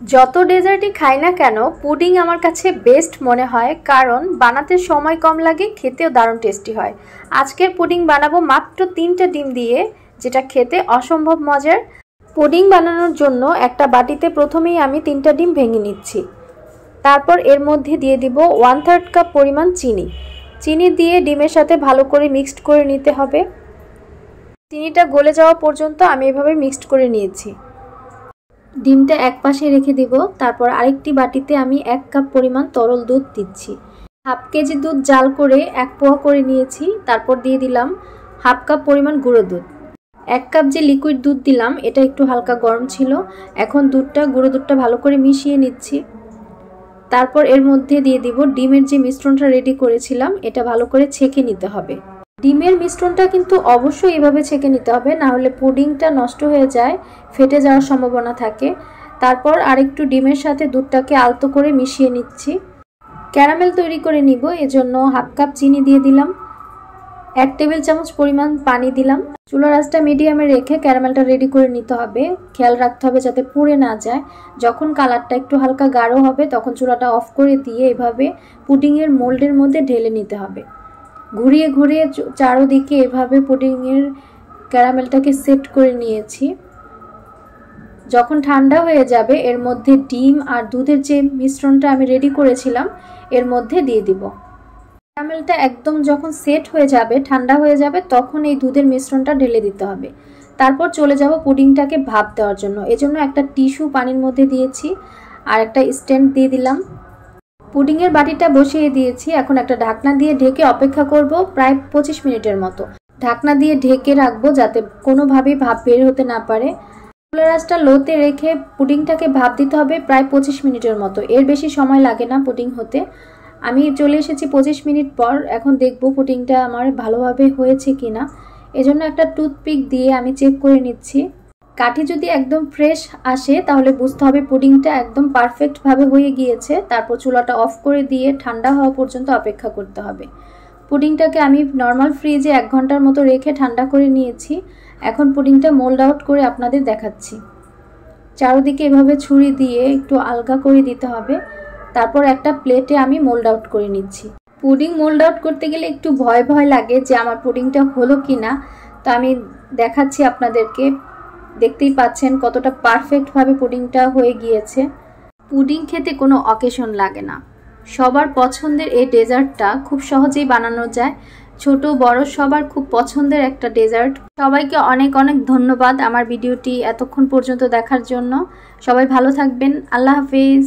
যত ডেজার্টই খাই না কেন পুডিং আমার কাছে বেস্ট মনে হয়, কারণ বানাতে সময় কম লাগে, খেতেও দারুণ টেস্টি হয়। আজকের পুডিং বানাবো মাত্র 3টা ডিম দিয়ে, যেটা খেতে অসম্ভব মজার। পুডিং বানানোর জন্য একটা বাটিতে প্রথমেই আমি 3টা ডিম ভেঙে নিচ্ছি। তারপর এর মধ্যে দিয়ে দিব 1/3 কাপ পরিমাণ চিনি। চিনি দিয়ে ডিমের সাথে ভালো করে মিক্সড করে নিতে হবে। চিনিটা গলে যাওয়া পর্যন্ত আমি এভাবে মিক্সড করে নিয়েছি। ডিমটা এক পাশে রেখে দিব। তারপর আরেকটি বাটিতে আমি 1 কাপ পরিমাণ তরল দুধ দিচ্ছি। হাফ কেজি দুধ জাল করে 1 পোয়া করে নিয়েছি। তারপর দিয়ে দিলাম হাফ কাপ পরিমাণ গুঁড়ো দুধ। 1 কাপ যে লিকুইড দুধ দিলাম এটা একটু হালকা গরম ছিল। এখন গুঁড়ো দুধটা ভালো করে মিশিয়ে নিচ্ছি। তারপর এর মধ্যে দিয়ে দিব ডিমের যে মিশ্রণটা রেডি করেছিলাম, এটা ভালো করে ছেঁকে নিতে হবে। ডিমের মিশ্রণটা কিন্তু অবশ্যই এভাবে ছেঁকে নিতে হবে, না হলে পুডিংটা নষ্ট হয়ে যায়, ফেটে যাওয়ার সম্ভাবনা থাকে। তারপর আরেকটু ডিমের সাথে দুধটাকে আলতো করে মিশিয়ে নিচ্ছি। ক্যারামেল তৈরি করে নিব, এজন্য হাফ কাপ চিনি দিয়ে দিলাম, 1 টেবিল চামচ পরিমাণ পানি দিলাম। চুলার আঁচটা মিডিয়ামে রেখে ক্যারামেলটা রেডি করে নিতে হবে। খেয়াল রাখতে হবে যাতে পুড়ে না যায়। যখন কালারটা একটু হালকা গাঢ় হবে তখন চুলাটা অফ করে দিয়ে এভাবে পুডিংয়ের মোল্ডের মধ্যে ঢেলে নিতে হবে। ঘুরিয়ে ঘুরিয়ে চারোদিকে এভাবে পুডিংয়ের ক্যারামেলটাকে সেট করে নিয়েছি। যখন ঠান্ডা হয়ে যাবে এর মধ্যে ডিম আর দুধের যে মিশ্রণটা আমি রেডি করেছিলাম এর মধ্যে দিয়ে দিব। ক্যারামেলটা একদম যখন সেট হয়ে যাবে, ঠান্ডা হয়ে যাবে, তখন এই দুধের মিশ্রণটা ঢেলে দিতে হবে। তারপর চলে যাব পুডিংটাকে ভাপ দেওয়ার জন্য। এজন্য একটা টিস্যু পানির মধ্যে দিয়েছি আর একটা স্ট্যান্ড দিয়ে দিলাম। পুডিংয়ের বাটিটা বসিয়ে দিয়েছি। এখন একটা ঢাকনা দিয়ে ঢেকে অপেক্ষা করব প্রায় 25 মিনিটের মতো। ঢাকনা দিয়ে ঢেকে রাখবো যাতে কোনোভাবেই ভাপ বের হতে না পারে। চুলার আঁচটা লোতে রেখে পুডিংটাকে ভাপ দিতে হবে প্রায় 25 মিনিটের মতো। এর বেশি সময় লাগে না পুডিং হতে। আমি চলে এসেছি 25 মিনিট পর। এখন দেখব পুডিংটা আমার ভালোভাবে হয়েছে কিনা। এজন্য একটা টুথপিক দিয়ে আমি চেক করে নিচ্ছি। কাঠি যদি একদম ফ্রেশ আসে তাহলে বুঝতে হবে পুডিংটা একদম পারফেক্টভাবে হয়ে গিয়েছে। তারপর চুলাটা অফ করে দিয়ে ঠান্ডা হওয়া পর্যন্ত অপেক্ষা করতে হবে। পুডিংটাকে আমি নর্মাল ফ্রিজে 1 ঘন্টার মতো রেখে ঠান্ডা করে নিয়েছি। এখন পুডিংটা মোল্ড আউট করে আপনাদের দেখাচ্ছি। চারদিকে এভাবে ছুরি দিয়ে একটু আলগা করে দিতে হবে। তারপর একটা প্লেটে আমি মোল্ড আউট করে নিচ্ছি। পুডিং মোল্ড আউট করতে গেলে একটু ভয় ভয় লাগে যে আমার পুডিংটা হলো কিনা। তো আমি দেখাচ্ছি আপনাদেরকে। দেখতেই পাচ্ছেন কতটা পারফেক্টভাবে পুডিংটা হয়ে গিয়েছে। পুডিং খেতে কোনো অকেশন লাগে না। সবার পছন্দের এই ডেজার্টটা খুব সহজেই বানানো যায়। ছোট বড় সবার খুব পছন্দের একটা ডেজার্ট। সবাইকে অনেক অনেক ধন্যবাদ আমার ভিডিওটি এতক্ষণ পর্যন্ত দেখার জন্য। সবাই ভালো থাকবেন। আল্লাহ হাফেজ।